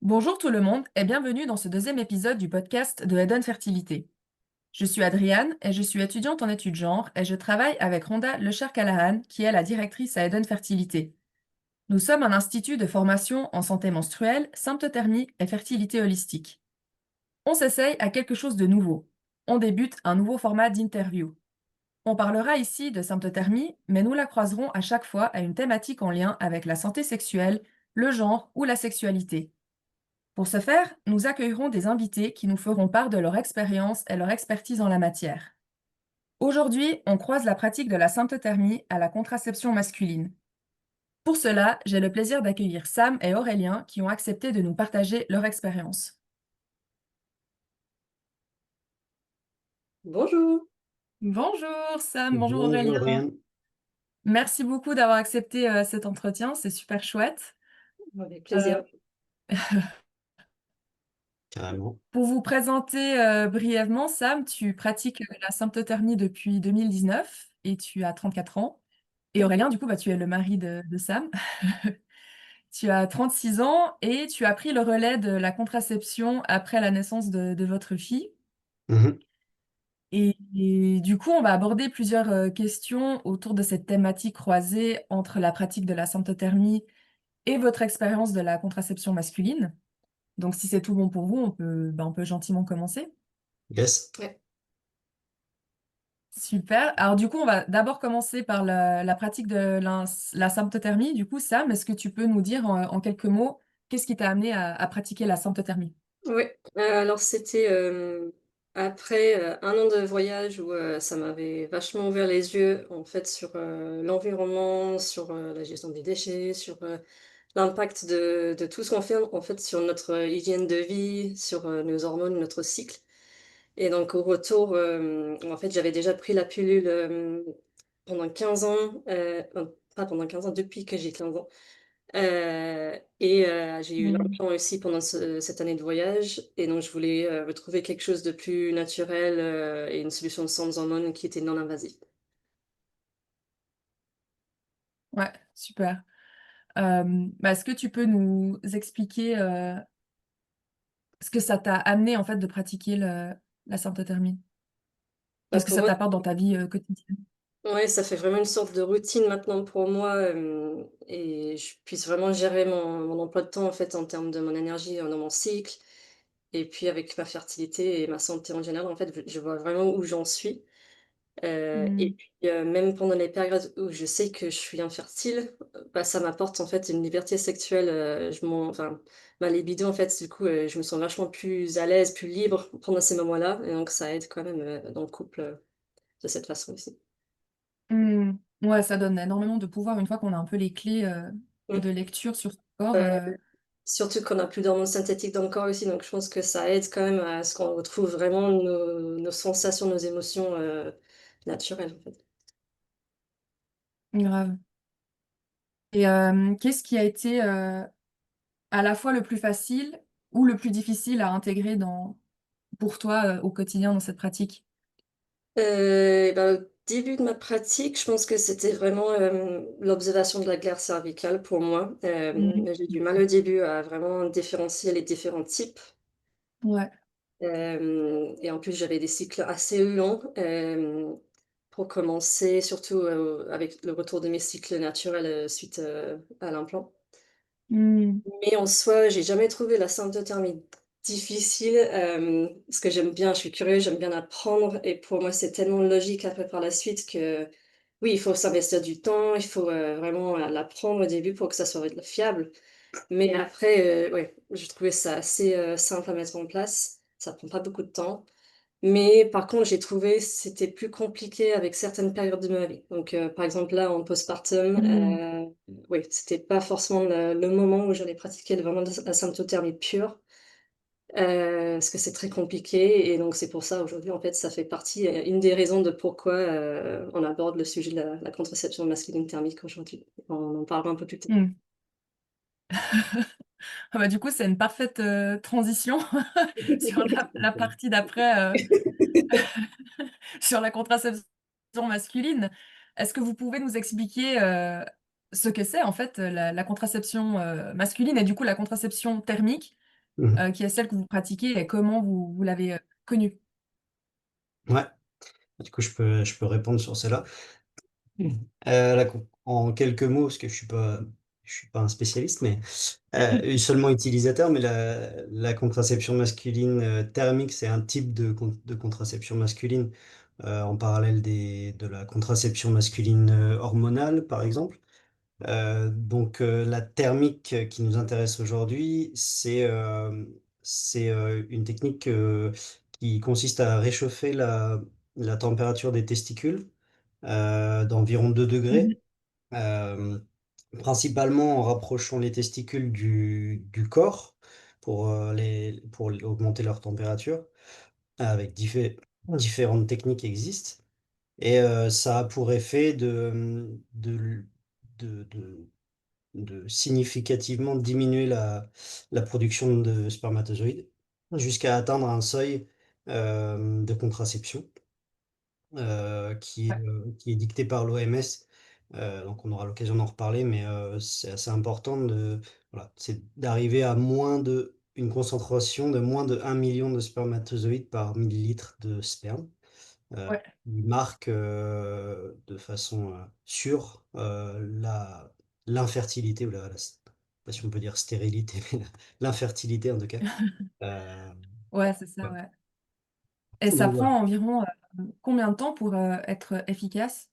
Bonjour tout le monde et bienvenue dans ce deuxième épisode du podcast de Eden Fertilité. Je suis Adriane et je suis étudiante en études genre et je travaille avec Rhonda Lecher-Callahan qui est la directrice à Eden Fertilité. Nous sommes un institut de formation en santé menstruelle, symptothermie et fertilité holistique. On s'essaye à quelque chose de nouveau. On débute un nouveau format d'interview. On parlera ici de symptothermie, mais nous la croiserons à chaque fois à une thématique en lien avec la santé sexuelle, le genre ou la sexualité. Pour ce faire, nous accueillerons des invités qui nous feront part de leur expérience et leur expertise en la matière. Aujourd'hui, on croise la pratique de la symptothermie à la contraception masculine. Pour cela, j'ai le plaisir d'accueillir Sam et Aurélien qui ont accepté de nous partager leur expérience. Bonjour. Bonjour Sam, bonjour Bonjour Aurélien. Ryan. Merci beaucoup d'avoir accepté cet entretien, c'est super chouette. Avec Euh, plaisir. Carrément. pour vous présenter brièvement, Sam, tu pratiques la symptothermie depuis 2019 et tu as 34 ans. Et Aurélien, du coup, tu es le mari de Sam. Tu as 36 ans et tu as pris le relais de la contraception après la naissance de votre fille. Mhm. Et du coup, on va aborder plusieurs questions autour de cette thématique croisée entre la pratique de la symptothermie et votre expérience de la contraception masculine. Donc, si c'est tout bon pour vous, on peut gentiment commencer. Yes. Ouais. Super. Alors, du coup, on va d'abord commencer par la pratique de la symptothermie. Du coup, Sam, est-ce que tu peux nous dire en quelques mots, qu'est-ce qui t'a amené à pratiquer la symptothermie? Ouais. Alors c'était, après, 1 an de voyage où, ça m'avait vachement ouvert les yeux, en fait, sur, l'environnement, sur, la gestion des déchets, sur, l'impact de tout ce qu'on fait, en fait, sur notre hygiène de vie, sur, nos hormones, notre cycle. Et donc au retour, en fait, j'avais déjà pris la pilule, pendant 15 ans, pas pendant 15 ans, depuis que j'ai 15 ans. J'ai eu Hmm. l'implant aussi pendant cette année de voyage et donc je voulais, retrouver quelque chose de plus naturel, et une solution sans hormones qui était non invasive. Ouais, super. Est-ce que tu peux nous expliquer ce que ça t'a amené en fait de pratiquer la symptothermie? Bah, Qu'est-ce que pour ça moi, t'apporte dans ta vie quotidienne? ouais, ça fait vraiment une sorte de routine maintenant pour moi, et je puisse vraiment gérer mon emploi de temps, en fait, en termes de mon énergie, dans mon cycle et puis avec ma fertilité et ma santé en général, en fait, je vois vraiment où j'en suis. Et Hmm. puis, même pendant les périodes où je sais que je suis infertile, bah, ça m'apporte en fait une liberté sexuelle, ma libido en fait, du coup, je me sens vachement plus à l'aise, plus libre pendant ces moments-là et donc ça aide quand même, dans le couple, de cette façon aussi. Hmm. Ouais, ça donne énormément de pouvoir une fois qu'on a un peu les clés Mmh. de lecture sur son corps. Heu, Surtout qu'on a plus d'hormones synthétiques dans le corps aussi, donc je pense que ça aide quand même à ce qu'on retrouve vraiment nos sensations, nos émotions, naturelles, en fait. Grave. Et qu'est-ce qui a été à la fois le plus facile ou le plus difficile à intégrer pour toi au quotidien dans cette pratique? Bah, au début de ma pratique, je pense que c'était vraiment, l'observation de la glaire cervicale pour moi. Mhm. J'ai du mal au début à vraiment différencier les différents types. Ouais. Et en plus, j'avais des cycles assez longs, pour commencer, surtout, avec le retour de mes cycles naturels, suite, à l'implant. Hmm. Mais en soi, j'ai jamais trouvé la symptothermie difficile, parce que j'aime bien, je suis curieuse, j'aime bien apprendre et pour moi, c'est tellement logique après par la suite que oui, il faut s'investir du temps, il faut, vraiment, l'apprendre au début pour que ça soit fiable. Mais après, ouais, je trouvais ça assez, simple à mettre en place. Ça prend pas beaucoup de temps. Mais par contre, j'ai trouvé c'était plus compliqué avec certaines périodes de ma vie. Donc, par exemple, là, en postpartum, Hmm. oui, c'était pas forcément le moment où j'allais pratiquer vraiment la symptothermie pure, parce que c'est très compliqué et donc c'est pour ça aujourd'hui, en fait, ça fait partie, une des raisons de pourquoi, on aborde le sujet de la contraception masculine thermique aujourd'hui. On en parlera un peu plus tard. Hmm. Ah du coup, c'est une parfaite transition sur la partie d'après, sur la contraception masculine. Est-ce que vous pouvez nous expliquer ce que c'est en fait la contraception masculine et du coup la contraception thermique? Mmh. qui est celle que vous pratiquez et comment vous l'avez connue? Ouais, du coup, je peux répondre sur celle-là. Mmh. La con en quelques mots, parce que je suis pas un spécialiste, mais seulement utilisateur, mais la contraception masculine, thermique, c'est un type de contraception masculine, en parallèle de la contraception masculine, hormonale, par exemple. Donc la thermique qui nous intéresse aujourd'hui, c'est une technique, qui consiste à réchauffer la température des testicules, d'environ 2 degrés, Mhm. hem, principalement en rapprochant les testicules du corps pour augmenter leur température, avec différentes techniques existent. Et ça a pour effet de significativement diminuer la production de spermatozoïdes jusqu'à atteindre un seuil, de contraception, Ouais, qui est dicté par l'OMS. Donc on aura l'occasion d'en reparler, mais c'est assez important voilà, c'est d'arriver à une concentration de moins de 1 million de spermatozoïdes par millilitre de sperme. ouais, Il marque, de façon, sûre, l'infertilité ou la s pas si on peut dire stérilité, mais l'infertilité en tout cas. Heu, ouais, c'est ça, voilà. ouais. Et ça Donc voilà. prend environ combien de temps pour être efficace?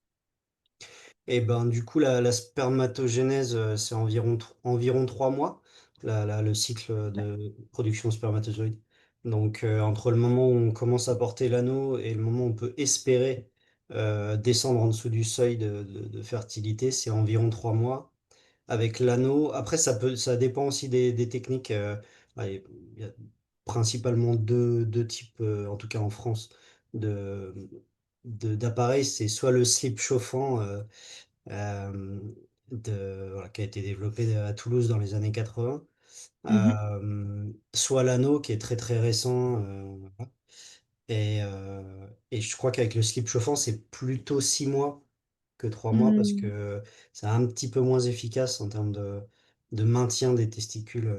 Et ben, du coup, la spermatogénèse, c'est environ 3 mois, le cycle Ouais, de production de spermatozoïdes. Donc, entre le moment où on commence à porter l'anneau et le moment où on peut espérer, descendre en dessous du seuil de fertilité, c'est environ 3 mois. Avec l'anneau, après ça dépend aussi des techniques, ouais, il y a principalement deux types, en tout cas en France, de d'appareils. C'est soit le slip chauffant, Hem, voilà, qui a été développé à Toulouse dans les années 80. mhm. Soit l'anneau qui est très, très récent, voilà. Et je crois qu'avec le slip chauffant, c'est plutôt 6 mois que 3 mois parce Mmh. que c'est un petit peu moins efficace en termes de maintien des testicules,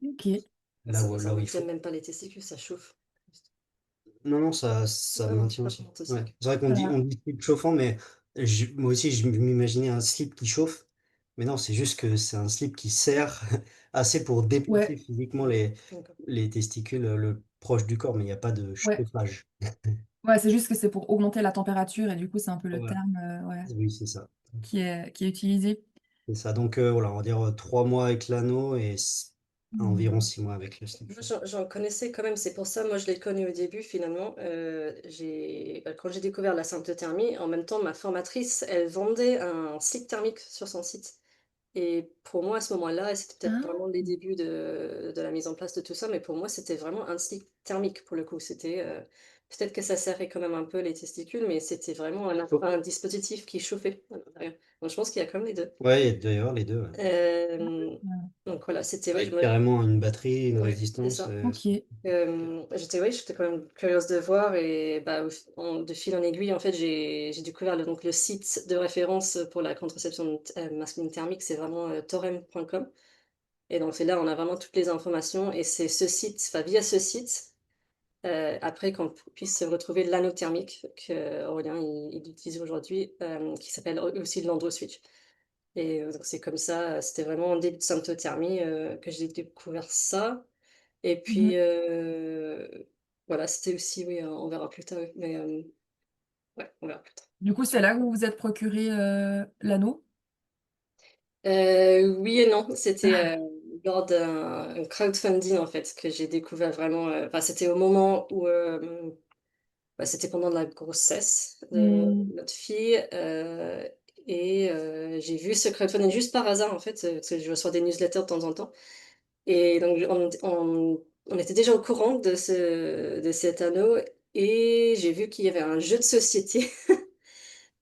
OK. là où Ça il maintient faut. même pas les testicules, ça chauffe. Non, non, ça Ah non, maintient pas aussi. pour mon Ouais. testicule. C'est vrai qu'on dit Ah, on dit slip chauffant, mais moi aussi, je m'imaginais un slip qui chauffe. Mais non, c'est juste que c'est un slip qui sert assez pour déplacer ouais, physiquement D'accord. les testicules, le proche du corps, mais il y a pas de ouais. chauffage. Ouais, c'est juste que c'est pour augmenter la température et du coup, c'est un peu le Voilà. terme, ouais, Oui, c'est ça. qui est utilisé. C'est ça. Donc, voilà, on va dire, 3 mois avec l'anneau et environ Mmh. 6 mois avec le slip Moi, chauffant. j'en connaissais quand même, c'est pour ça, moi, je l'ai connu au début, finalement. Quand j'ai découvert la symptothermie, en même temps, ma formatrice, elle vendait un slip thermique sur son site. Et pour moi, à ce moment-là, et c'était peut-être Ah! vraiment les débuts de la mise en place de tout ça, mais pour moi, c'était vraiment un slip thermique, pour le coup. C'était, peut-être que ça serrait quand même un peu les testicules, mais c'était vraiment un dispositif qui chauffait à l'intérieur. Donc je pense qu'il y a comme les 2. Ouais, il doit y avoir les 2. Ouais. Hem, Ah, donc voilà, c'était ouais, je Avec me carrément une batterie, une ouais, c'est résistance, ça. OK. J'étais quand même curieuse de voir et bah, de fil en aiguille, en fait, j'ai découvert le site de référence pour la contraception masculine thermique, c'est vraiment, torem.com. Et donc c'est là, on a vraiment toutes les informations et c'est ce site, enfin via ce site, après qu'on puisse retrouver l'anneau thermique qu'Aurélien il utilise aujourd'hui, qui s'appelle aussi l'Androswitch. Et donc c'est comme ça, c'était vraiment en début de symptothermie, que j'ai découvert ça. Et puis, Mmh. voilà, c'était aussi oui, on verra plus tard, oui, mais ouais, on verra plus tard. Du coup, c'est là que vous vous êtes procuré, l'anneau? Oui et non, c'était, lors d'un crowdfunding en fait que j'ai découvert vraiment, enfin c'était au moment où, bah, c'était pendant la grossesse de Mmh. notre fille, et j'ai vu ce crowdfunding juste par hasard en fait, parce que je reçois des newsletters de temps en temps et donc on était déjà au courant de cet anneau et j'ai vu qu'il y avait un jeu de société,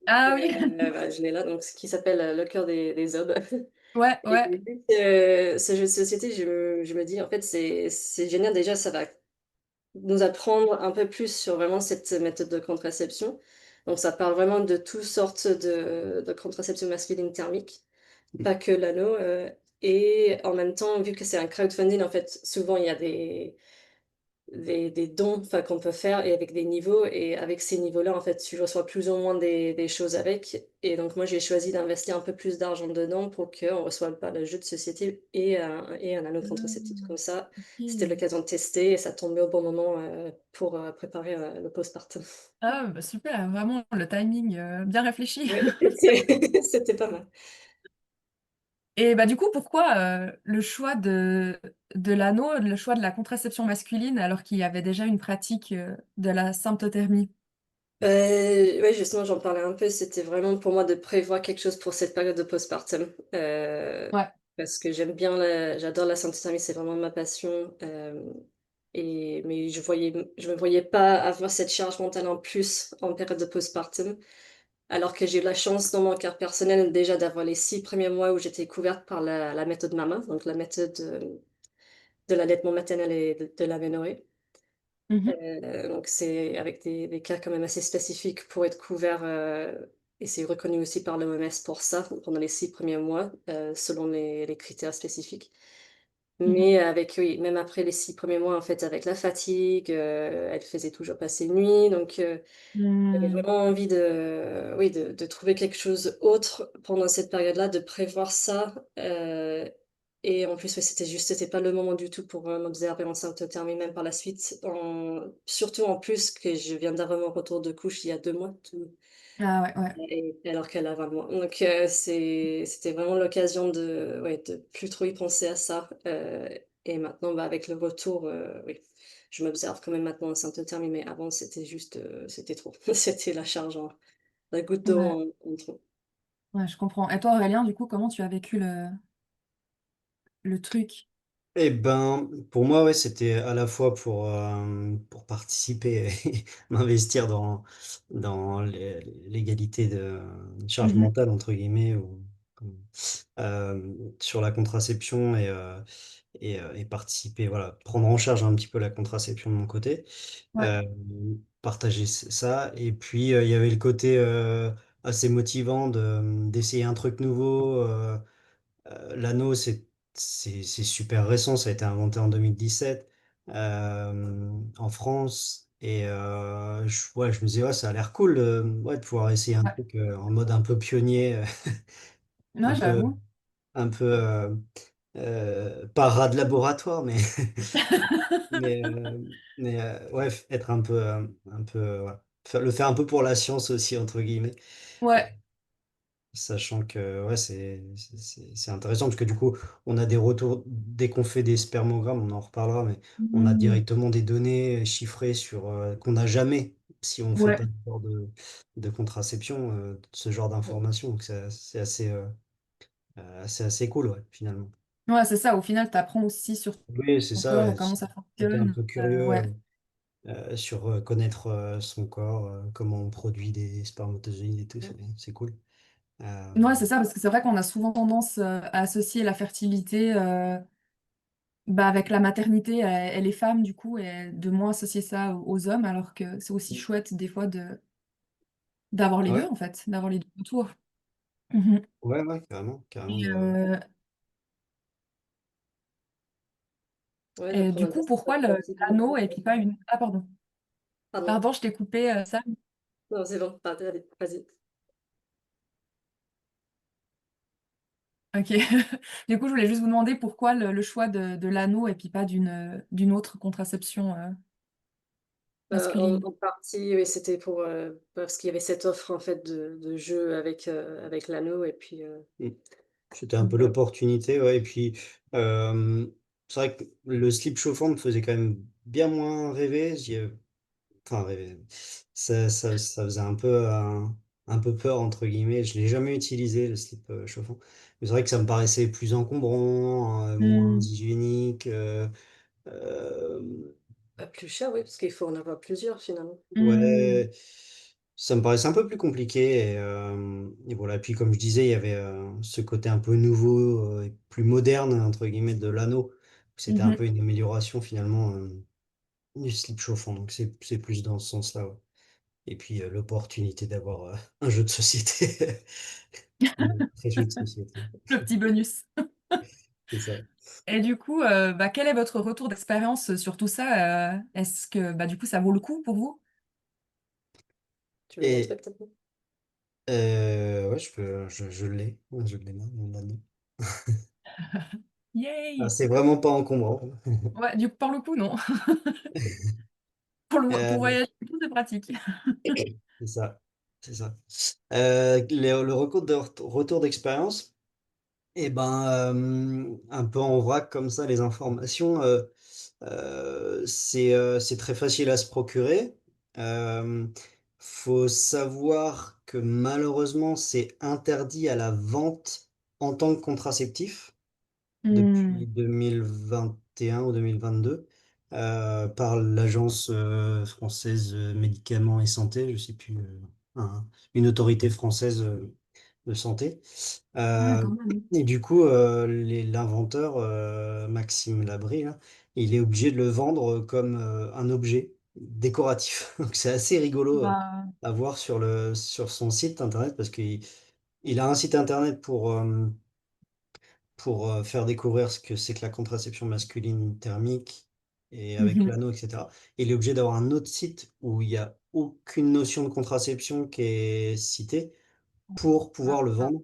Ah oui! bah, je l'ai là donc qui s'appelle, Le Cœur des hommes. Ouais, Et ouais. vu ce jeu de société, je me dis: «En fait, c'est génial, déjà, ça va nous apprendre un peu plus sur vraiment cette méthode de contraception». Donc ça parle vraiment de toutes sortes de contraception masculine thermique, pas que l'anneau, et en même temps, vu que c'est un crowdfunding, en fait, souvent il y a des dons, enfin, qu'on peut faire et avec des niveaux et avec ces niveaux-là, en fait, tu reçois plus ou moins des choses avec et donc moi, j'ai choisi d'investir un peu plus d'argent dedans pour qu'on reçoive pas le jeu de société et un anneau contraceptif. Ah, Comme ça, c'était ok. l'occasion de tester et ça tombait au bon moment, pour, préparer, le postpartum. Ah, bah super, vraiment le timing bien réfléchi. Oui, c'était pas mal. Et bah du coup, pourquoi le choix de l'anneau, le choix de la contraception masculine, alors qu'il y avait déjà une pratique de la symptothermie? Ouais, justement, j'en parlais un peu. C'était vraiment pour moi de prévoir quelque chose pour cette période de postpartum, Ouais. parce que j'adore la santé, c'est vraiment ma passion, mais je me voyais pas avoir cette charge mentale en plus en période de postpartum, alors que j'ai eu la chance dans mon cas personnel déjà d'avoir les 6 premiers mois où j'étais couverte par la méthode MAMA, donc la méthode, de l'allaitement maternel et de l'aménorrhée. Mhm. Donc c'est avec des cas quand même assez spécifiques pour être couvert, et c'est reconnu aussi par l'OMS pour ça, pendant les 6 premiers mois, selon les critères spécifiques. Mhm. Mais avec oui, même après les 6 premiers mois, en fait, avec la fatigue, elle faisait toujours passer nuit, donc j'avais Hmm. vraiment envie de oui, de trouver quelque chose autre pendant cette période-là, de prévoir ça, et en plus, ouais, c'était pas le moment du tout pour, m'observer enceinte au terme même par la suite, surtout en plus que je viens d'avoir mon retour de couche il y a 2 mois, tout Ah ouais, ouais. et alors qu'elle a 20 mois. Donc c'était vraiment l'occasion de ouais, de plus trop y penser à ça, et maintenant, bah, avec le retour, oui, je m'observe quand même maintenant enceinte au terme, mais avant c'était juste, c'était trop. C'était la charge la goutte d'eau Ouais, en trop. ouais, je comprends. Et toi, Aurélien, du coup, comment tu as vécu le truc? Eh ben, pour moi, ouais, c'était à la fois pour participer et m'investir dans l'égalité de charge Mhm. mentale, entre guillemets, sur la contraception et participer, voilà, prendre en charge un petit peu la contraception de mon côté, Ouais, euh, partager ça. Et puis, il y avait le côté assez motivant d'essayer un truc nouveau. L'anneau, c'est super récent, ça a été inventé en 2017 en France. Et ouais, je me disais, ouais, ça a l'air cool ouais, de pouvoir essayer un ouais. truc en mode un peu pionnier, Ouais, un peu, j'avoue. un peu pas rat de laboratoire, mais, mais, ouais, être ouais, le faire un peu pour la science aussi, entre guillemets. Ouais. Sachant que ouais, c'est intéressant parce que du coup, on a des retours, dès qu'on fait des spermogrammes, on en reparlera, mais on a Hmm. directement des données chiffrées sur qu'on n'a jamais si on fait pas Ouais. de contraception, ce genre d'informations. Donc c'est assez cool, ouais, finalement. Ouais, c'est ça. Au final, tu apprends aussi sur Oui, c'est ton ça. corps et comment ça J'étais un fonctionne. peu curieux Ouais. sur connaître son corps, comment on produit des spermatozoïdes et tout, c'est cool. Ouais, Euh, c'est ça, parce que c'est vrai qu'on a souvent tendance à associer la fertilité bah, avec la maternité et les femmes, du coup, et de moins associer ça aux hommes, alors que c'est aussi chouette des fois d'avoir les deux, ouais, en fait, d'avoir les deux autour. Mhm. ouais, ouais, carrément, carrément. Et, euh, Ouais, de et prendre du un coup, test pourquoi fertilité. l'anneau et puis pas une... Ah, pardon. Pardon. Pardon, je t'ai coupé, Sam. Non, c'est bon, pardon, allez, vas-y. Ok. Du coup, je voulais juste vous demander pourquoi le choix de l'anneau et puis pas d'une autre contraception masculine. En partie, oui, c'était pour, parce qu'il y avait cette offre en fait de jeu avec l'anneau et puis, Mm. C'était un peu voilà. l'opportunité, ouais. Et puis, c'est vrai que le slip chauffant me faisait quand même bien moins rêver. Enfin, rêver. Ça faisait un peu peur, entre guillemets. Je l'ai jamais utilisé, le slip chauffant. Mais c'est vrai que ça me paraissait plus encombrant, moins Hmm. hygiénique. Euh, Pas plus cher, oui, parce qu'il faut en avoir plusieurs finalement. Hmm. Ouais, ça me paraissait un peu plus compliqué. Et voilà. Puis, comme je disais, il y avait ce côté un peu nouveau, et plus moderne, entre guillemets, de l'anneau. C'était un peu Mhm. une amélioration, finalement, du slip chauffant. Donc, c'est plus dans ce sens-là, ouais. Et puis, l'opportunité d'avoir un jeu de société. Un très jeu de société. Le petit bonus. C'est ça. Et du coup, bah, quel est votre retour d'expérience sur tout ça? Est-ce que bah, du coup, ça vaut le coup pour vous? Tu veux montrer Et peut-être? ouais, je l'ai. Ouais, je l'ai là, mon anneau. Ah, Yay! c'est vraiment pas encombrant. Ouais, du coup, pour le coup, non. Pour Euh, voyager, et tout, c'est pratique. c'est ça. C'est ça. Le retour d'expérience, et ben, un peu en vrac comme ça, les informations, c'est très facile à se procurer. Euh, Faut savoir que malheureusement, c'est interdit à la vente en tant que contraceptif Hmm. depuis 2021 ou 2022 par l'Agence française médicaments et santé, je sais plus, une autorité française de santé. Ouais, Euh, quand même. et du coup, l'inventeur, Maxime Labrie, là, il est obligé de le vendre comme un objet décoratif. Donc c'est assez rigolo Bah, à voir sur son site internet parce qu'il a un site internet pour faire découvrir ce que c'est que la contraception masculine thermique et avec mhm. l'anneau, etc. Et il est obligé d'avoir un autre site où il n'y a aucune notion de contraception qui est citée pour pouvoir le vendre,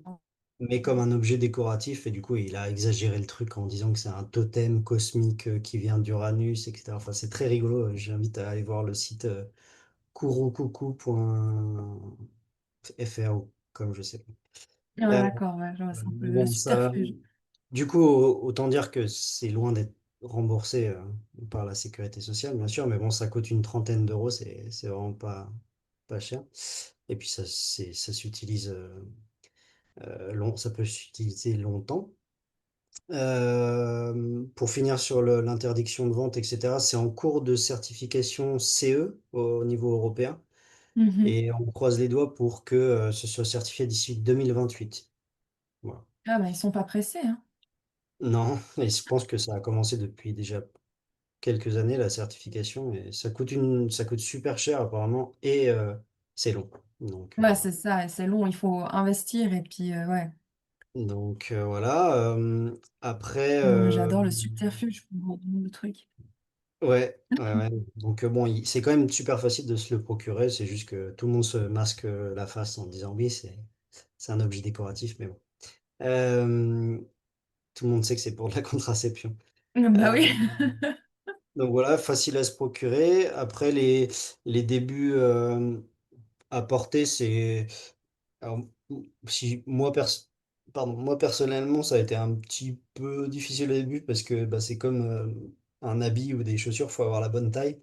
mais comme un objet décoratif. Et du coup, il a exagéré le truc en disant que c'est un totem cosmique qui vient d'Uranus, etc. Enfin, c'est très rigolo. J'invite à aller voir le site kurukuku.fr ou comme je sais pas. Ouais, Euh, d'accord, ouais, je vois, c'est un peu mais le bon, ça, subterfuge. du coup, autant dire que c'est loin d'être remboursé par la sécurité sociale, bien sûr, mais bon, ça coûte une trentaine d'euros, c'est vraiment pas cher. Et puis ça s'utilise ça peut s'utiliser longtemps. Pour finir sur l'interdiction de vente, etc., c'est en cours de certification CE au niveau européen. Mhm. Et on croise les doigts pour que ce soit certifié d'ici 2028. Voilà. Ah, bah, ils sont pas pressés, hein. Non, et je pense que ça a commencé depuis déjà quelques années, la certification, et ça coûte super cher apparemment, et c'est long. Donc, Ouais, c'est ça, et c'est long, il faut investir, et puis, ouais. voilà. Après, J'adore le subterfuge pour vendre le truc. ouais. Donc bon, c'est quand même super facile de se le procurer, c'est juste que tout le monde se masque la face en disant oui, c'est un objet décoratif, mais bon. Euh, Tout le monde sait que c'est pour de la contraception. Bah Euh, oui. donc voilà, facile à se procurer. Après, les débuts à porter, c'est... alors, si, moi, personnellement, ça a été un petit peu difficile au début parce que bah, c'est comme un habit ou des chaussures, il faut avoir la bonne taille.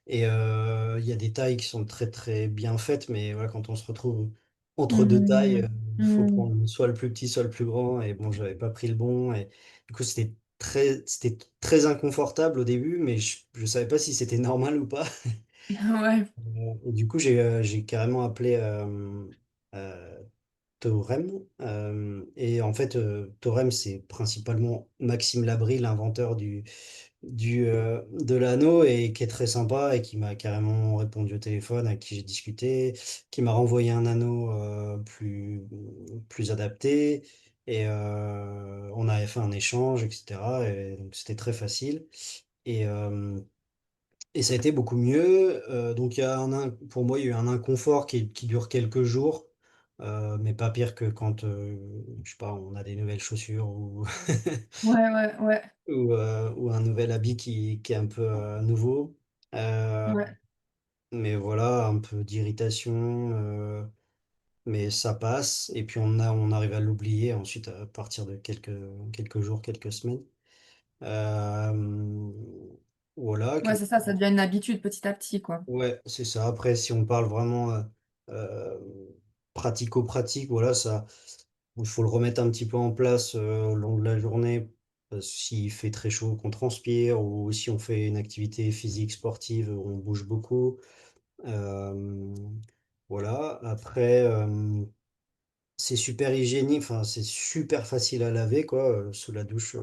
Et il y a des tailles qui sont très très bien faites, mais voilà, quand on se retrouve entre deux tailles, Mhm. il faut Mhm. prendre soit le plus petit, soit le plus grand. Et bon, j'avais pas pris le bon. Et du coup, c'était très inconfortable au début, mais je savais pas si c'était normal ou pas. Ouais. Et du coup, j'ai carrément appelé euh, Thorem. Et en fait, Thorem, c'est principalement Maxime Labrie, l'inventeur de l'anneau, et qui est très sympa et qui m'a carrément répondu au téléphone, avec qui j'ai discuté, qui m'a renvoyé un anneau plus adapté. Et on avait fait un échange, etc. Et donc c'était très facile. Et, euh, et ça a été beaucoup mieux. Donc, pour moi, il y a eu un inconfort qui dure quelques jours, mais pas pire que quand, je sais pas, on a des nouvelles chaussures ou, Ouais. ou un nouvel habit qui est un peu nouveau. Euh, Ouais. mais voilà, un peu d'irritation, mais ça passe. Et puis, on arrive à l'oublier ensuite à partir de quelques jours, quelques semaines. Euh, voilà. Ouais, c'est ça, ça devient une habitude petit à petit, quoi. Ouais, c'est ça. Après, si on parle vraiment euh, pratico-pratique, voilà, ça, il faut le remettre un petit peu en place au long de la journée. S'il fait très chaud, qu'on transpire, ou si on fait une activité physique sportive, on bouge beaucoup. Euh, voilà. Après, c'est super hygiénique, enfin, c'est super facile à laver, quoi, sous la douche.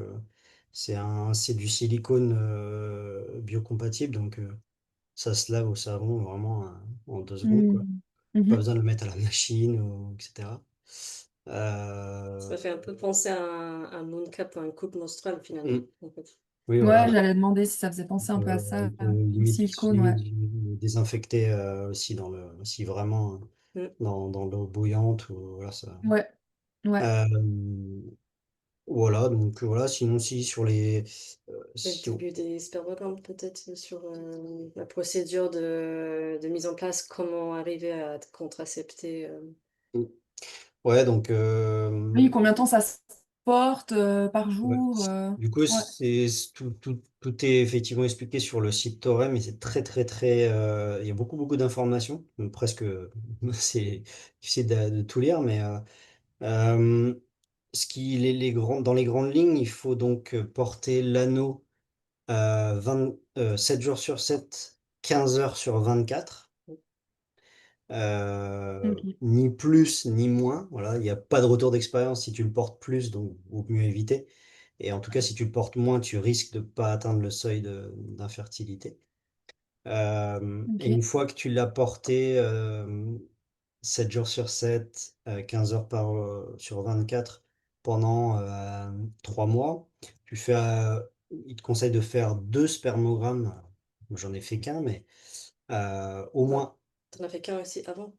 C'est du silicone biocompatible, donc. Ça se lave au savon vraiment en 2 secondes, quoi. Mhm. Pas Mhm. besoin de le mettre à la machine, etc. Ça Euh, m'a fait un peu penser à un mooncap, à un coupe menstruel finalement, mm, en fait. oui, Ouais, voilà. j'allais demander si ça faisait penser un peu à ça, le Limite, silicone, ouais. limite désinfecter aussi si vraiment Mm. dans l'eau bouillante ou voilà ça. Ouais, ouais. Euh, voilà, donc voilà, sinon si sur les Le si début des spermogrammes, peut-être, sur la procédure de mise en place, comment arriver à contracepter. ouais, donc Oui, combien de temps ça se porte par ouais. jour Du coup, ouais. tout est effectivement expliqué sur le site Torem, mais c'est très, il y a beaucoup d'informations, presque, c'est difficile de tout lire, mais euh, dans les grandes lignes, il faut donc porter l'anneau 7 jours sur 7, 15 heures sur 24. Ok. Ni plus ni moins. Voilà, il n'y a pas de retour d'expérience si tu le portes plus, donc vaut mieux éviter. Et en tout cas, si tu le portes moins, tu risques de ne pas atteindre le seuil d'infertilité. Et une Ok. fois que tu l'as porté 7 jours sur 7, 15 heures sur 24 pendant 3 mois, il te conseille de faire 2 spermogrammes. Moi, j'en ai fait qu'un, mais au Enfin, moins. t'en as fait qu'un aussi avant,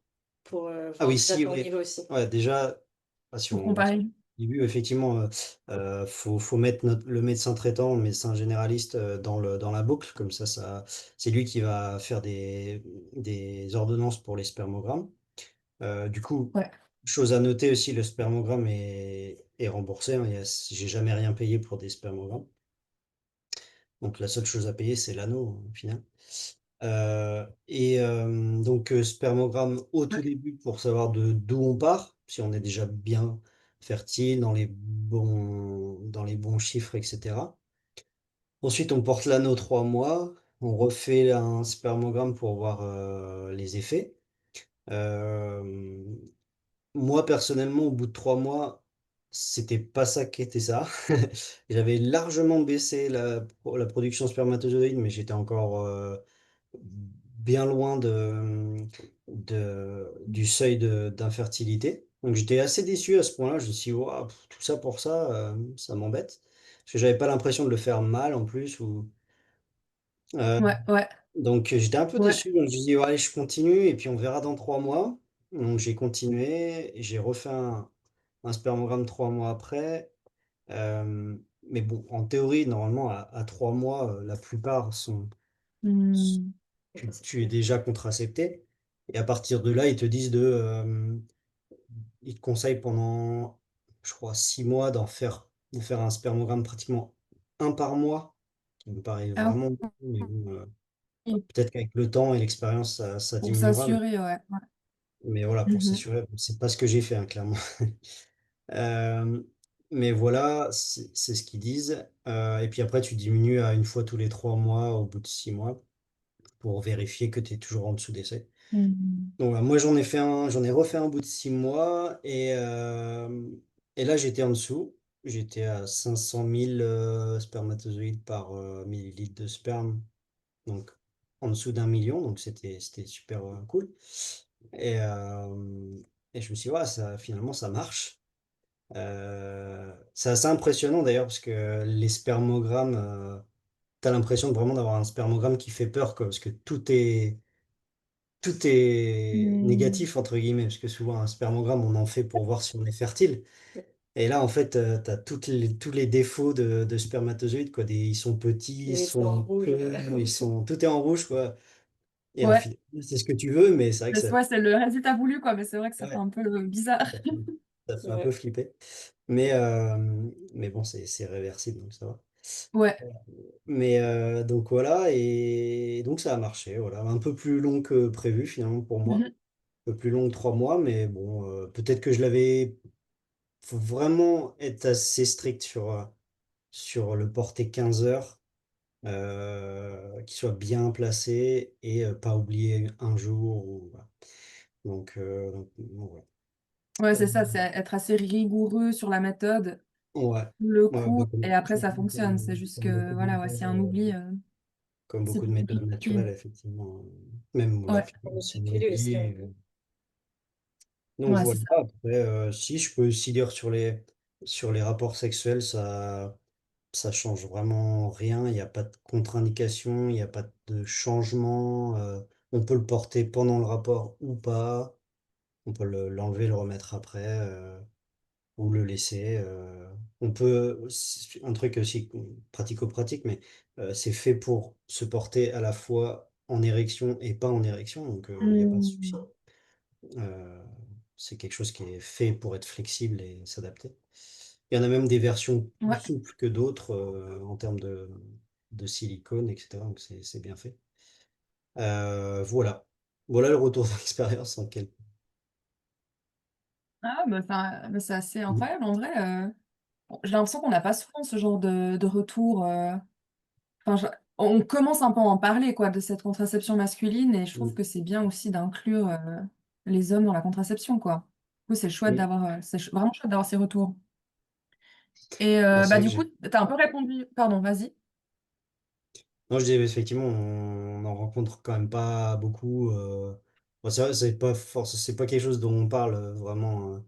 pour Ah voir oui, déjà si, ton oui. niveau aussi. Ouais, déjà, si Pour on comparer. début, effectivement, faut mettre le médecin traitant, le médecin généraliste dans la boucle, comme c'est lui qui va faire des ordonnances pour les spermogrammes. Du coup, Ouais. chose à noter aussi, le spermogramme est remboursé, hein, j'ai jamais rien payé pour des spermogrammes. Donc la seule chose à payer, c'est l'anneau, au final. Donc, spermogramme au tout Ouais. début pour savoir d'où on part, si on est déjà bien fertile, dans les bons chiffres, etc. Ensuite, on porte l'anneau 3 mois, on refait un spermogramme pour voir les effets. Euh, Moi, personnellement, au bout de 3 mois, c'était pas ça qui était ça. J'avais largement baissé la production spermatozoïde, mais j'étais encore bien loin du seuil d'infertilité. Donc j'étais assez déçu à ce point-là. Je me suis dit, Ouah, tout ça pour ça, ça m'embête. Parce que j'avais pas l'impression de le faire mal en plus. Euh, Ouais. Ouais. donc j'étais un peu Ouais. déçu. Donc je me dis, ouais, allez, je continue et puis on verra dans 3 mois. Donc j'ai continué et j'ai refait un spermogramme 3 mois après. Mais bon, en théorie, normalement, à 3 mois, la plupart Hmm. tu es déjà contracepté. Et à partir de là, ils te disent ils te conseillent pendant, je crois, 6 mois de faire un spermogramme pratiquement un par mois, qui me paraît Ah vraiment beaucoup, mais bon, oui. peut-être qu'avec le temps et l'expérience, ça Pour diminuera. s'assurer, ouais. Ouais. Mais voilà, pour Mhm. s'assurer, bon, c'est pas ce que j'ai fait, hein, clairement. Euh, mais voilà, c'est ce qu'ils disent. Et puis après, tu diminues à une fois tous les 3 mois au bout de 6 mois pour vérifier que tu es toujours en dessous des seuils. Hmm. Donc, moi, j'en ai refait un bout de 6 mois et là, j'étais en dessous. J'étais à 500 000 spermatozoïdes par millilitre de sperme, donc en dessous d'1 million. Donc, c'était super cool. Et, euh, et je me suis dit, ouais, finalement, ça marche. C'est assez impressionnant d'ailleurs, parce que les spermogrammes, tu as l'impression vraiment d'avoir un spermogramme qui fait peur, quoi, parce que tout est Hmm. négatif, entre guillemets, parce que souvent un spermogramme, on en fait pour voir si on est fertile. Et là, en fait, tu as tous les défauts de spermatozoïdes, quoi. Ils sont petits, ils Oui, c'est en sont rouge. peu, tout est en rouge, quoi. Et en Ouais. fait, c'est ce que tu veux, mais c'est vrai que Ouais, c'est le résultat voulu, quoi. Mais c'est vrai que ça fait ouais, un peu bizarre. ça fait, ça fait un peu Ouais. flipper. Mais bon, c'est réversible, donc ça va. Ouais. Donc voilà, et donc ça a marché, voilà. Un peu plus long que prévu finalement pour moi. Mhm. Un peu plus long que 3 mois, mais bon, peut-être que je l'avais. Faut vraiment être assez strict sur le porter 15 heures, qu'il soit bien placé et pas oublier un jour. Voilà. Donc, ouais. Ouais, Euh, c'est ça, c'est être assez rigoureux sur la méthode, ouais. le Ouais, bah, coup, et après ça fonctionne. C'est juste comme que, beaucoup de voilà, ouais, s'il y a un oubli, comme c'est beaucoup de plus méthodes compliqué. naturelles, effectivement. Même la Ouais. pilule, Le si on pilule oublie. aussi. Donc Ouais, c'est voilà, ça. après, si je peux aussi dire sur les rapports sexuels, ça change vraiment rien. Il n'y a pas de contre-indication, il n'y a pas de changement. On peut le porter pendant le rapport ou pas. On peut l'enlever, le remettre après, ou le laisser. On peut, c'est un truc aussi pratico-pratique, mais c'est fait pour se porter à la fois en érection et pas en érection, donc il n'y a pas de souci. Hmm. Euh, c'est quelque chose qui est fait pour être flexible et s'adapter. Il y en a même des versions plus Ouais. souples que d'autres en termes de silicone, etc. Donc c'est bien fait. Voilà. Voilà le retour d'expérience en quelques. Ah, bah, c'est assez Mm. incroyable en vrai. Bon, j'ai l'impression qu'on n'a pas souvent ce genre de retour. Enfin, on commence un peu à en parler, quoi, de cette contraception masculine, et je trouve Mm. que c'est bien aussi d'inclure les hommes dans la contraception, quoi. Du coup, c'est chouette Oui. d'avoir, vraiment chouette d'avoir ces retours. Et Bah, c'est bah, vrai que du coup, t'as un peu répondu. Pardon, vas-y. Non, je dis effectivement, on en rencontre quand même pas beaucoup. Bon, c'est vrai, c'est pas quelque chose dont on parle vraiment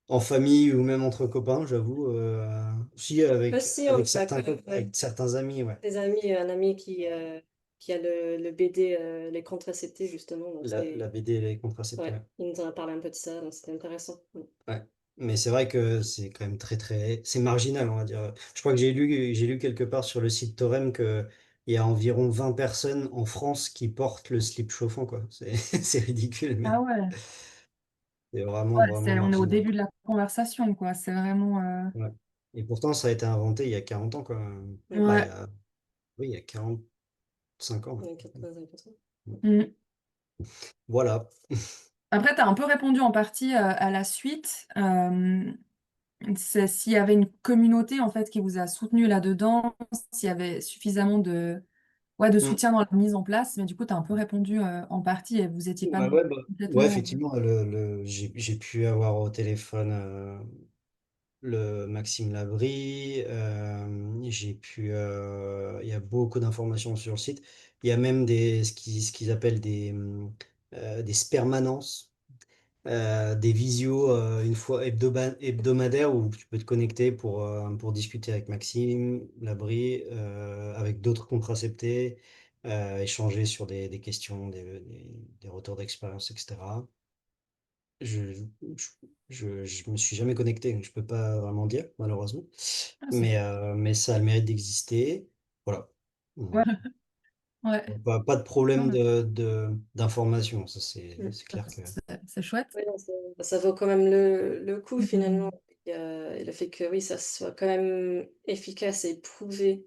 en famille ou même entre copains, j'avoue. Si Si, on avec a certains quand même avec certains amis, ouais. des amis, un ami qui a le BD, les contraceptifs, justement. Donc La BD et les contraceptifs. ouais, Ouais. il nous en a parlé un peu de ça, donc c'était intéressant. Ouais. Mais c'est vrai que c'est quand même c'est marginal, on va dire. Je crois que j'ai lu quelque part sur le site Torem que il y a environ 20 personnes en France qui portent le slip chauffant, quoi. C'est ridicule, mais Ah ouais, c'est ouais, vraiment on est au marginal, début quoi. de la conversation, quoi. C'est vraiment. Ouais. Et pourtant, ça a été inventé il y a 40 ans, quoi. Ouais, Bah, Ouais. oui, il y a 45 ans. ouais, Ouais. 80%. Mm. Voilà. Après, tu as un peu répondu en partie à la suite. C'est s'il y avait une communauté en fait qui vous a soutenu là-dedans, s'il y avait suffisamment ouais, de Mm. soutien dans la mise en place, mais du coup, tu as un peu répondu en partie et vous n'étiez pas Bah non ouais, ouais, complètement. effectivement, j'ai pu avoir au téléphone le Maxime Labrie, il y a beaucoup d'informations sur le site. Il y a même ce qu'ils appellent des spermanences, des visios une fois hebdomadaires où tu peux te connecter pour discuter avec Maxime Labrie, avec d'autres contraceptés, échanger sur des questions, des retours d'expérience, etc. Je, je me suis jamais connecté, donc je peux pas vraiment dire, malheureusement. Ah, c'est chouette. Mais ça a le mérite d'exister. Voilà. Ouais, Mhm. ouais. Pas de Non, problème mais d'information, ça Mm. c'est clair que. c'est chouette. Ouais, non, ça vaut quand même le coup finalement. Mm. Et le fait que oui, ça soit quand même efficace et prouvé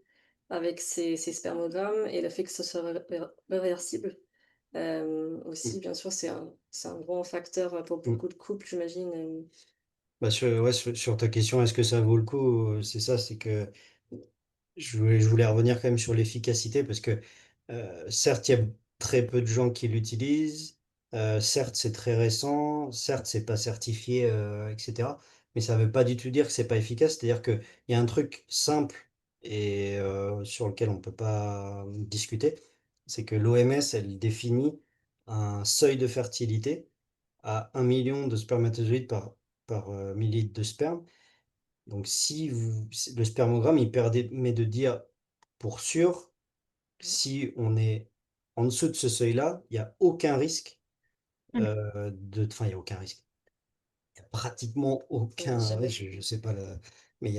avec ces spermogrammes et le fait que ce soit réversible Mm, aussi, bien sûr, c'est un grand facteur pour mm. beaucoup de couples, j'imagine. Bah, ouais, sur ta question, est-ce que ça vaut le coup? C'est ça, c'est que je voulais revenir quand même sur l'efficacité parce que certes, il y a très peu de gens qui l'utilisent, certes, c'est très récent, certes, c'est pas certifié, etc. Mais ça veut pas du tout dire que c'est pas efficace. C'est-à-dire qu'il y a un truc simple et sur lequel on peut pas discuter, c'est que l'OMS, elle définit un seuil de fertilité à 1 million de spermatozoïdes par millilitre de sperme. Donc, le spermogramme, il permet de dire pour sûr, si on est en dessous de ce seuil-là, il n'y a aucun risque Mm. enfin, il n'y a aucun risque. Il n'y a pratiquement aucun Jamais. risque, je sais pas, mais il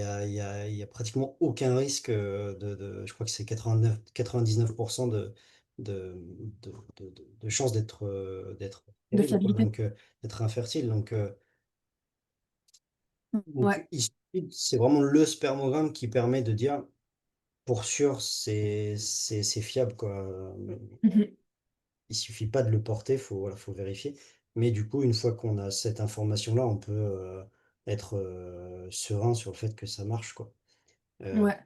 y a pratiquement aucun risque je crois que c'est 99% de, de chances d'être De stérile, quoi, fiabilité. donc d'être infertile. Donc, Ouais. c'est vraiment le spermogramme qui permet de dire pour sûr, c'est fiable, quoi. Mhm. Il suffit pas de le porter, voilà, faut vérifier. Mais du coup, une fois qu'on a cette information-là, on peut être serein sur le fait que ça marche, quoi. Euh, Ouais.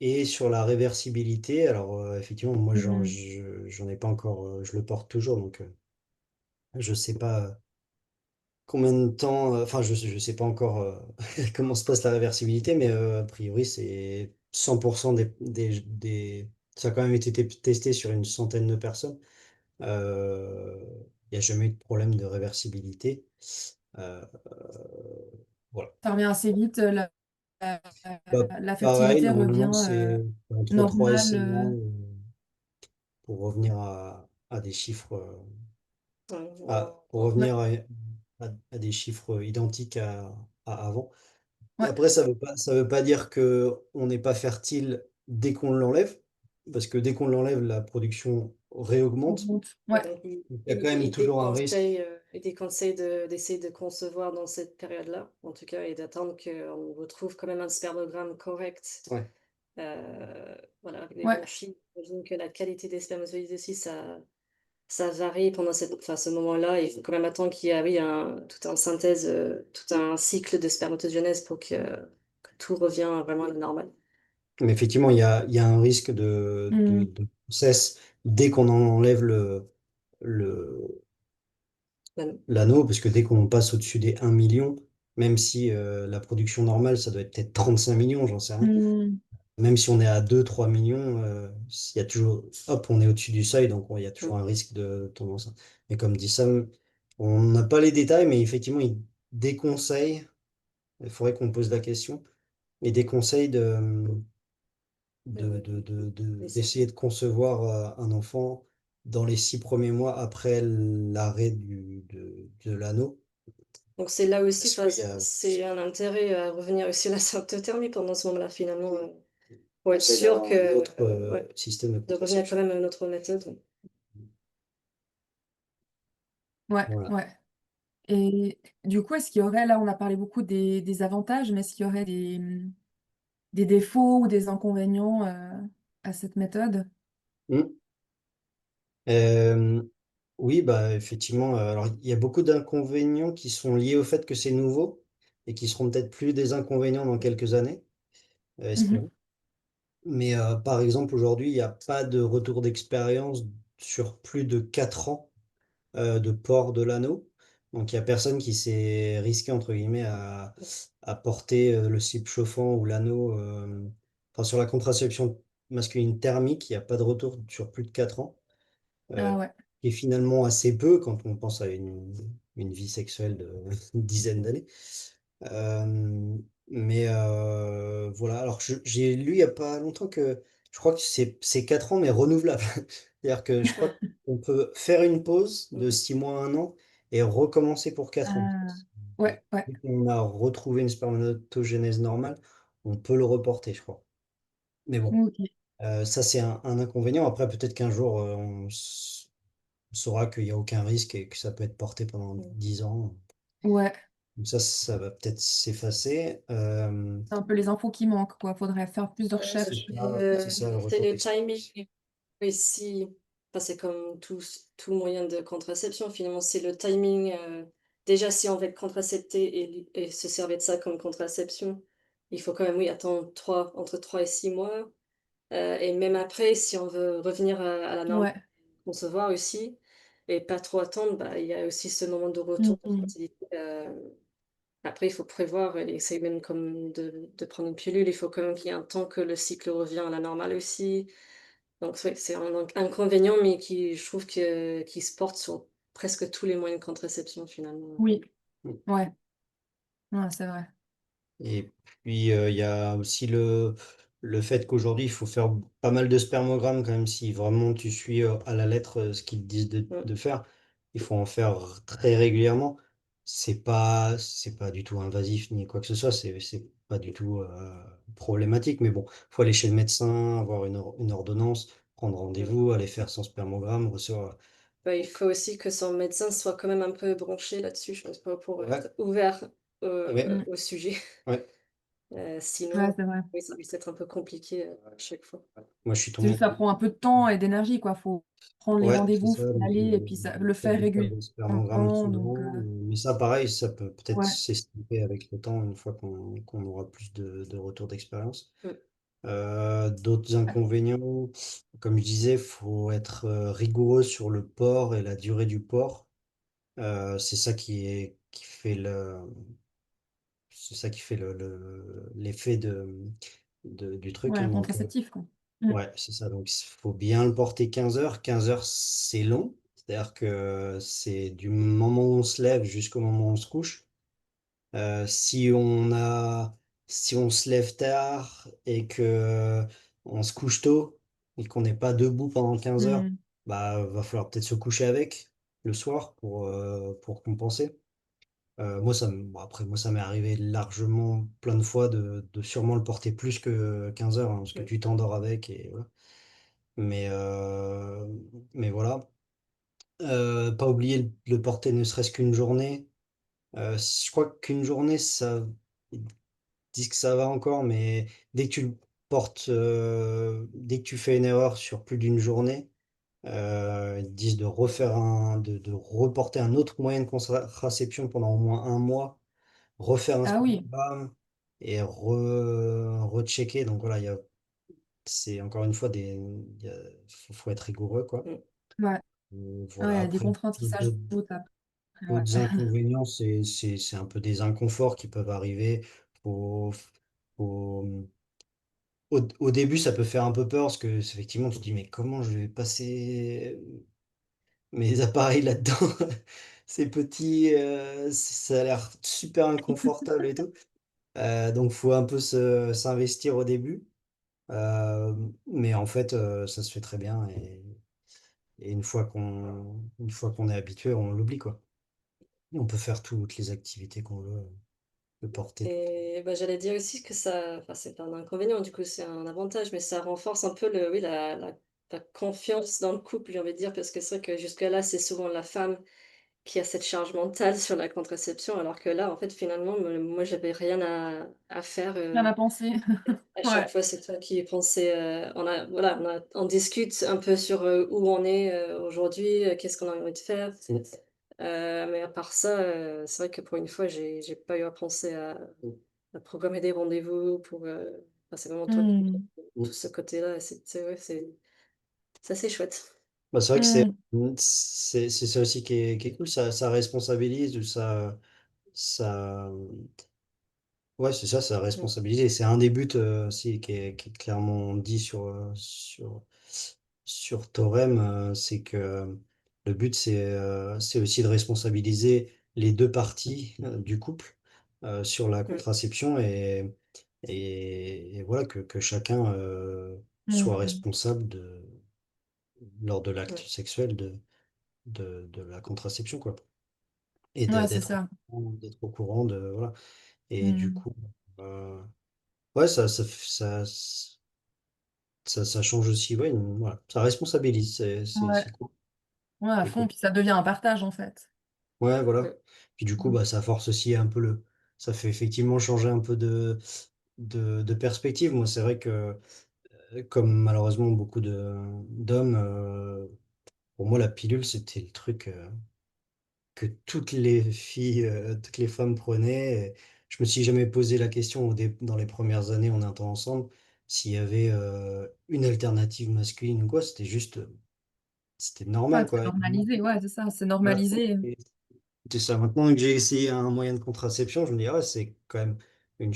et sur la réversibilité, alors effectivement, moi, Mm. j'en ai pas encore, je le porte toujours, donc je sais pas combien de temps, enfin, je sais pas encore comment se passe la réversibilité, mais a priori, c'est 100% ça a quand même été testé sur une centaine de personnes. Il n'y a jamais eu de problème de réversibilité. Euh, voilà. Ça revient assez vite, la, Bah, la pareil, fertilité revient normalement, c'est entre 3 et normale. 6 mois pour revenir à des chiffres, pour Ouais, revenir à des chiffres identiques à avant. ouais, Après, ça veut pas dire que on n'est pas fertile dès qu'on l'enlève, parce que dès qu'on l'enlève, la production on réaugmente. remonte. Ouais, Ouais. donc Donc, il y a quand même toujours un risque. il déconseille d'essayer de concevoir dans cette période-là, en tout cas, et d'attendre qu'on retrouve quand même un spermogramme correct, Ouais. voilà, avec les Ouais. bons chiffres. J'imagine que la qualité des spermatozoïdes aussi, ça varie pendant ce moment-là. Il faut quand même attendre qu'il y ait oui, tout un synthèse, tout un cycle de spermatogenèse pour que tout revienne vraiment à la normale. Mais effectivement, il y a un risque Hmm. de grossesse dès qu'on en enlève le, Voilà. l'anneau, parce que dès qu'on passe au-dessus des 1 million, même si la production normale, ça doit être peut-être 35 millions, j'en sais rien. Hmm. Même si on est à 2 3 millions, il y a toujours, hop, on est au-dessus du seuil, donc il y a toujours Mm. un risque de tomber enceinte. Mais comme dit Sam, on n'a pas les détails, mais effectivement, il déconseille, il faudrait qu'on pose la question, il déconseille Essayer. d'essayer de concevoir un enfant dans les 6 premiers mois après l'arrêt de l'anneau. Donc c'est là aussi, Parce qu'il y a, c'est un intérêt à revenir aussi à la symptothermie pendant ce moment-là, finalement, pour être conseille d'avoir sûr un que, autre ouais, système de de revenir quand contraception. même à une autre méthode. Ouais, Voilà. ouais. Et du coup, est-ce qu'il y aurait, là, on a parlé beaucoup des avantages, mais est-ce qu'il y aurait des défauts ou des inconvénients à cette méthode? Mm. Euh, oui, bah, effectivement, alors il y a beaucoup d'inconvénients qui sont liés au fait que c'est nouveau et qui seront peut-être plus des inconvénients dans quelques années, Mhm. espérons. Mais par exemple, aujourd'hui, il n'y a pas de retour d'expérience sur plus de 4 ans de port de l'anneau. Donc il n'y a personne qui s'est risqué, entre guillemets, à porter le slip chauffant ou l'anneau. Enfin, sur la contraception masculine thermique, il n'y a pas de retour sur plus de 4 ans. euh, Ah ouais. qui est finalement assez peu quand on pense à une vie sexuelle de une dizaine d'années. Euh, mais voilà, alors j'ai lu il n'y a pas longtemps que je crois que c'est 4 ans, mais renouvelable. C'est-à-dire que je crois qu'on peut faire une pause de 6 mois à 1 an et recommencer pour 4 ans. Ah, ouais, ouais. Dès qu'on a retrouvé une spermatogénèse normale, on peut le reporter, je crois. Mais bon, Ok. ça c'est un inconvénient. Après, peut-être qu'un jour, on saura qu'il n'y a aucun risque et que ça peut être porté pendant Mm. 10 ans. Ouais. Donc ça va peut-être s'effacer. C'est un peu les infos qui manquent, quoi. Faudrait faire plus de recherches. C'est ça le C'est retour le d'expérience. timing. Oui, enfin, c'est comme tout moyen de contraception, finalement, c'est le timing. Déjà, si on veut être contracepté et se servir de ça comme contraception, il faut quand même, oui, attendre entre 3 et 6 mois. Et même après, si on veut revenir à la norme, Ouais. concevoir aussi, et pas trop attendre, bah, il y a aussi ce moment de retour de Mhm. fertilité. Après, il faut prévoir, et essayer même comme de prendre une pilule, il faut quand même qu'il y ait un temps que le cycle revient à la normale aussi. Donc ouais, c'est un inconvénient, mais je trouve qui se porte sur presque tous les moyens de contraception finalement. Oui. Ouais. Ouais, c'est vrai. Et puis, il y a aussi le fait qu'aujourd'hui, il faut faire pas mal de spermogrammes, quand même, si vraiment tu suis à la lettre ce qu'ils te disent Mm. de faire. Il faut en faire très régulièrement. C'est pas du tout invasif ni quoi que ce soit. C'est pas du tout problématique. Mais bon, il faut aller chez le médecin, avoir une ordonnance, prendre Mm. rendez-vous, aller faire son spermogramme, recevoir. Bah, il faut aussi que son médecin soit quand même un peu branché là-dessus, je pense pas, pour Ouais, être ouvert ouais, Mm. au sujet. ouais. Ouais, Sinon, c'est vrai. oui, ça risque d'être un peu compliqué à chaque fois. Moi, je suis C'est tombé. juste, ça prend un peu de temps et d'énergie, quoi. Faut prendre les Ouais, c'est rendez-vous, ça. faut y Donc, aller, et puis ça, le peut-être faire de faire des spermogrammes régulièrement. Donc, souvent. Mais ça, pareil, ça peut peut-être ouais. s'estomper avec le temps, une fois qu'on aura plus de retours d'expérience. Mm. D'autres inconvénients, comme je disais, faut être rigoureux sur le port et la durée du port. C'est ça c'est ça qui fait l'effet du truc, Ouais, hein. le Donc, contraceptif, quoi. Mm. ouais, c'est ça. Donc, il faut bien le porter 15 heures. 15 heures, c'est long. C'est-à-dire que c'est du moment où on se lève jusqu'au moment où on se couche. Si si on se lève tard et que on se couche tôt et qu'on n'est pas debout pendant 15 heures, Hmm. bah, va falloir peut-être se coucher avec le soir pour compenser. Bon, après, moi, ça m'est arrivé largement plein de fois de sûrement le porter plus que 15 heures, hein, parce que Mm. tu t'endors avec et voilà. Mais, euh, mais voilà. Pas oublier de le porter ne serait-ce qu'une journée. Je crois qu'une journée, ils disent que ça va encore, mais dès que tu le portes, dès que tu fais une erreur sur plus d'une journée, ils disent de reporter un autre moyen de contraception pendant au moins un mois, refaire un Ah oui, spermogramme et rechecker. Donc voilà, c'est encore une fois faut être rigoureux, quoi. Mm. ouais. Ouais, il Voilà, y a des après, contraintes qui s'ajoutent après. Ouais. d'autres inconvénients, c'est un peu des inconforts qui peuvent arriver. Faut, faut- au début, ça peut faire un peu peur parce que effectivement, tu te dis, mais comment je vais passer mes appareils là-dedans? C'est petit, ça a l'air super inconfortable et tout. Donc, faut un peu s'investir au début. Euh, mais en fait, ça se fait très bien et une fois qu'on est habitué, on l'oublie, quoi. On peut faire toutes les activités qu'on veut, le porter tout. Et bah, j'allais dire aussi que ça, enfin, c'est pas un inconvénient, du coup, c'est un avantage, mais ça renforce un peu oui, la confiance dans le couple, j'ai envie de dire, parce que c'est vrai que jusque-là, c'est souvent la femme qui a cette charge mentale sur la contraception, alors que là, en fait, finalement, moi, j'avais rien à faire. Rien à penser. À chaque Ouais. fois, c'est toi qui y pensais. Voilà, on discute un peu sur où on est aujourd'hui, qu'est-ce qu'on a envie de faire. Mais à part ça, c'est vrai que pour une fois, j'ai pas eu à penser à programmer des rendez-vous enfin, c'est vraiment toi qui Hmm. tout ce côté-là, c'est ouais, c'est assez chouette. Bah, c'est vrai que Hmm. c'est ça aussi qui est cool, ça responsabilise, ça, ouais, c'est ça, ça Mmh. responsabilise. Et c'est un des buts aussi qui est clairement dit sur Torem, c'est que le but, c'est aussi de responsabiliser les deux parties du couple sur la Mmh. contraception et voilà, que chacun soit Hmm. responsable lors de l'acte Ouais. sexuel de la contraception, quoi. Et Ouais, c'est ça. d'être au courant de, voilà. Et du Hmm. coup, euh, ouais, ça change aussi, ouais, voilà, ça responsabilise, Ouais. c'est cool, Ouais, à c'est fond. cool. Puis ça devient un partage, en fait. Ouais, voilà. Mmh. Puis du coup, Hmm. bah, ça force aussi un peu ça fait effectivement changer un peu de perspective. Moi, c'est vrai que, comme malheureusement beaucoup d'hommes, pour moi, la pilule, c'était le truc, que toutes les filles, toutes les femmes prenaient. Et je me suis jamais posé la question dans les premières années en étant ensemble s'il y avait une alternative masculine ou quoi. C'était Ouais, normal, c'est quoi. normalisé. Ouais, c'est ça. C'est Voilà. normalisé. Et c'est ça. Maintenant que j'ai essayé un moyen de contraception, je me dis, ah, ouais, c'est quand même une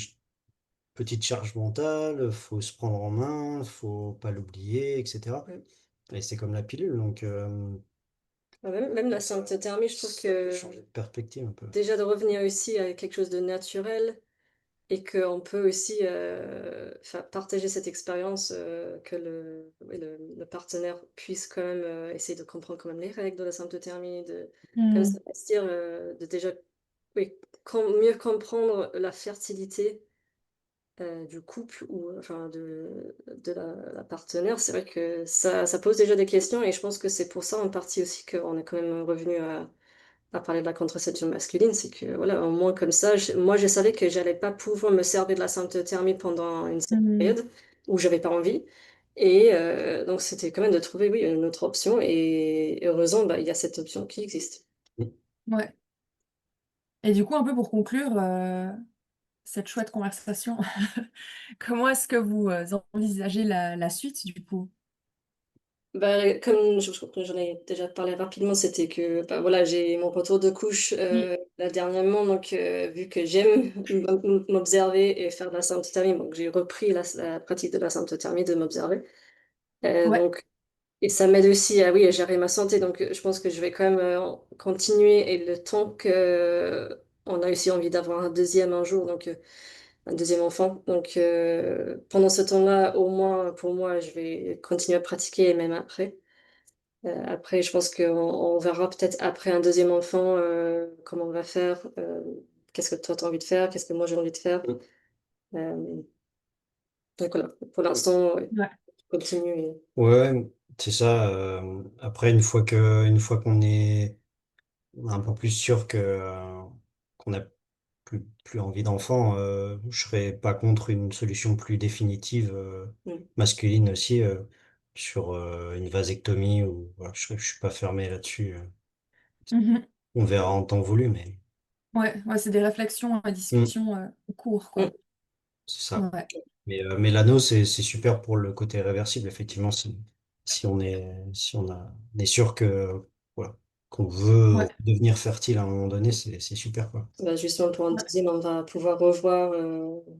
petite charge mentale, faut se prendre en main, faut pas l'oublier, etc. Mmh. Et c'est comme la pilule, donc Bah, même la symptothermie, je trouve que changer de perspective un peu. déjà de revenir aussi à quelque chose de naturel. Et qu'on peut aussi partager cette expérience, que oui, le partenaire puisse quand même essayer de comprendre quand même les règles de la symptothermie, comme Hmm. ça va se dire, de déjà oui, mieux comprendre la fertilité du couple ou enfin de la partenaire. C'est vrai que ça pose déjà des questions et je pense que c'est pour ça en partie aussi qu'on est quand même revenu à parler de la contraception masculine, c'est que voilà, au moins comme ça, moi je savais que j'allais pas pouvoir me servir de la symptothermie pendant une certaine Hmm. période où j'avais pas envie. Et donc c'était quand même de trouver oui, une autre option. Et heureusement, bah, il y a cette option qui existe. Ouais. Et du coup, un peu pour conclure cette chouette conversation, comment est-ce que vous envisagez la suite, du coup? Bah, comme je crois que j'en ai déjà parlé rapidement, c'était que bah, voilà, j'ai mon retour de couche Mm. là dernièrement, donc vu que j'aime m'observer et faire de la symptothermie, donc j'ai repris la pratique de la symptothermie, de m'observer. Ouais. Donc Et ça m'aide aussi à, oui, à gérer ma santé. Donc, je pense que je vais quand même continuer. Et le temps que on a aussi envie d'avoir un deuxième un jour, donc un deuxième enfant. Donc, pendant ce temps-là, au moins, pour moi, je vais continuer à pratiquer, et même après. Après, je pense qu'on verra peut-être après un deuxième enfant comment on va faire. Qu'est-ce que toi, tu as envie de faire? Qu'est-ce que moi, j'ai envie de faire? Mm. Euh, donc voilà, pour l'instant, ouais, Ouais. je continue. Ouais, c'est ça. Après, une fois qu'on est un peu plus sûr que qu'on n'a plus envie d'enfant, je serais pas contre une solution plus définitive Mm. masculine aussi sur une vasectomie ou voilà, je suis pas fermé là-dessus. Mhm. On verra en temps voulu, mais Ouais, ouais, c'est des réflexions et Mm, discussions en cours, Mm. quoi. c'est ça. Ouais, Mais l'anneau, c'est super pour le côté réversible, effectivement, si on est sûr que voilà, qu'on veut ouais, devenir fertile à un moment donné, c'est super quoi. Bah, justement, pour un ouais. deuxième, on va pouvoir revoir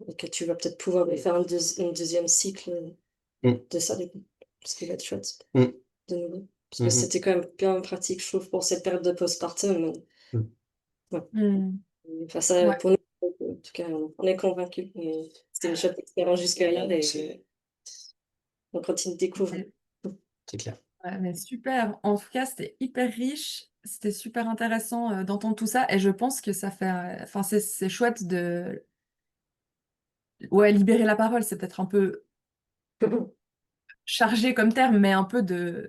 et que tu vas peut-être pouvoir faire un deuxième cycle Mm, de ça, du coup. Ce qui va être chouette, mm, de nouveau. Parce que mm, c'était quand même bien pratique, je trouve, pour cette période de postpartum. mm, Ouais. Hmm. Enfin, ça, Ouais, pour nous, en tout cas, on est convaincus. C'était une chouette expérience jusqu'à là et on continue de découvrir. ouais, c'est clair. ouais, mais super. En tout cas, c'était hyper riche. C'était super intéressant d'entendre tout ça. Et je pense que ça fait. Enfin, c'est chouette de. Ouais, libérer la parole, c'est peut-être un peu chargé comme terme, mais un peu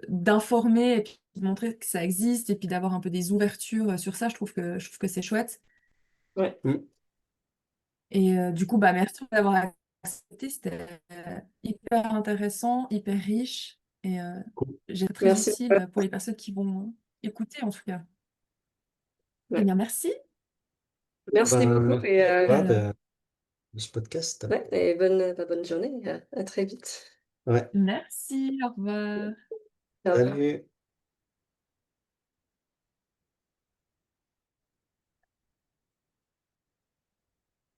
d'informer et puis de montrer que ça existe et puis d'avoir un peu des ouvertures sur ça. Je trouve que c'est chouette. Ouais, Mm, Et du coup, bah, merci d'avoir accepté. C'était hyper intéressant, hyper riche et cool. très merci. utile pour les personnes qui vont écouter, en tout cas. Eh Ouais. bien, merci. Merci Ben, beaucoup et, voilà, Alors, de ce podcast. ouais, et bonne journée. À très vite. Ouais. merci, au revoir. Au revoir. Salut.